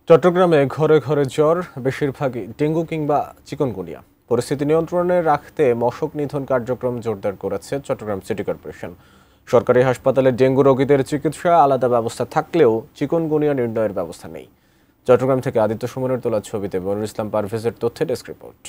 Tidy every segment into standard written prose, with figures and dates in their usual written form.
চট্টগ্রামে ঘরে ঘরে জ্বর, বেশিরভাগই ডেঙ্গু কিংবা চিকুনগুনিয়া। পরিস্থিতি নিয়ন্ত্রণে রাখতে মশক নিধন কার্যক্রম জোরদার করেছে চট্টগ্রাম সিটি কর্পোরেশন। সরকারি হাসপাতালে ডেঙ্গু রোগীদের চিকিৎসা আলাদা ব্যবস্থা থাকলেও চিকুনগুনিয়া নির্ণয়ের ব্যবস্থা নেই। চট্টগ্রাম থেকে আদিত্য সুমনের তোলা ছবিতে মনিরুল ইসলাম পারভেজের তথ্যে ডেস্ক রিপোর্ট।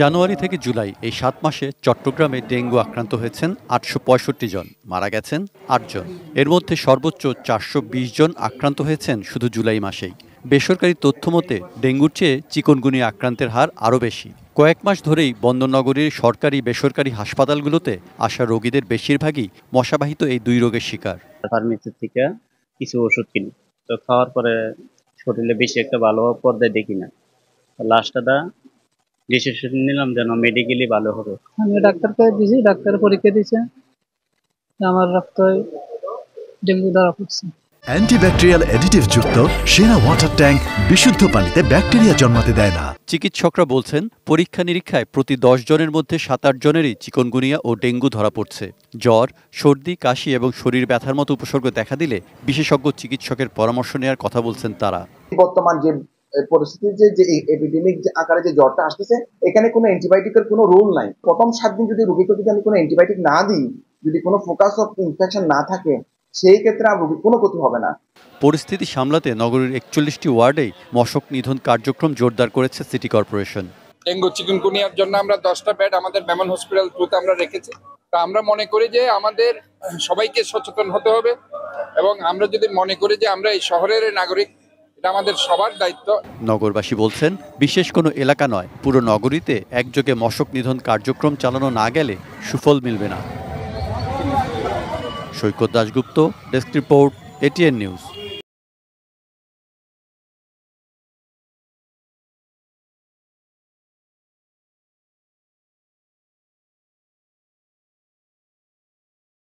জানুয়ারি থেকে জুলাই এই ৭ মাসে চট্টগ্রামে ডেঙ্গু আক্রান্ত হয়েছেন ৮৬৫ জন, মারা গেছেন ৮ জন। এর মধ্যে সর্বোচ্চ ৪২০ জন আক্রান্ত হয়েছেন শুধু জুলাই মাসেই। বেসরকারি তথ্য মতে ডেঙ্গুর চেয়ে চিকুনগুনিয়া আক্রান্তের হার আরও বেশি। কয়েক মাস ধরেই বন্দরনগরীর সরকারি বেসরকারি হাসপাতালগুলোতে আসা রোগীদের বেশিরভাগই মশাবাহিত এই দুই রোগের শিকার। ফার্মেসি থেকে কিছু ওষুধ কিনি, তো খাওয়ার পরে শরীরে বেশি একটা ভালো পর্যায়ে দেখি না। লাস্টটা ডিসিশন নিলাম যেন মেডিকেলি ভালো হবে। আমি ডাক্তারকে দিয়েছি, ডাক্তার পরীক্ষা দিয়েছে, আমার রক্তে ডেঙ্গু ধরা পড়ছে। অ্যান্টিব্যাকটেরিয়াল অ্যাডিটিভ যুক্ত সেরা ওয়াটার ট্যাঙ্ক বিশুদ্ধ পানিতে ব্যাকটেরিয়া জন্মাতে দেয় না। চিকিৎসকরা বলছেন পরীক্ষা নিরীক্ষায় প্রতি ১০ জনের মধ্যে ৭-৮ জনেরই চিকুনগুনিয়া ও ডেঙ্গু ধরা পড়ছে। জ্বর, সর্দি, কাশি এবং শরীর ব্যথার মতো উপসর্গ দেখা দিলে বিশেষজ্ঞ চিকিৎসকের পরামর্শ নেওয়ার কথা বলছেন তারা। বর্তমান যে পরিস্থিতিতে যে এপিডেমিক যে আকারে যে জ্বরটা আসতেছে, এখানে কোনো অ্যান্টিবায়োটিকের কোনো রোল নাই। প্রথম 7 দিন যদি রোগীকে যদি আমি কোনো অ্যান্টিবায়োটিক না দিই, যদি কোনো ফোকাস অফ ইনফেকশন না থাকে, সেই ক্ষেত্রে আর রোগীর কোনো ক্ষতি হবে না। পরিস্থিতি সামলাতে নগরীর ৪১টি ওয়ার্ডেই মশক নিধন কার্যক্রম জোরদার করেছে সিটি কর্পোরেশন। ডেঙ্গু চিকুনগুনিয়ার জন্য আমরা 10টা বেড আমাদের মেমন হসপিটাল টুতে আমরা রেখেছি। তা আমরা মনে করি যে আমাদের সবাইকে সচেতন হতে হবে, এবং আমরা যদি মনে করি যে আমরা এই শহরের নাগরিক, এটা আমাদের সবার দায়িত্ব। নগরবাসী বলছেন বিশেষ কোনো এলাকা নয়, পুরো নগরীতে একযোগে মশক নিধন কার্যক্রম চালানো না গেলে সুফল মিলবে না। Saikat Dasgupta, desk report, ATN news.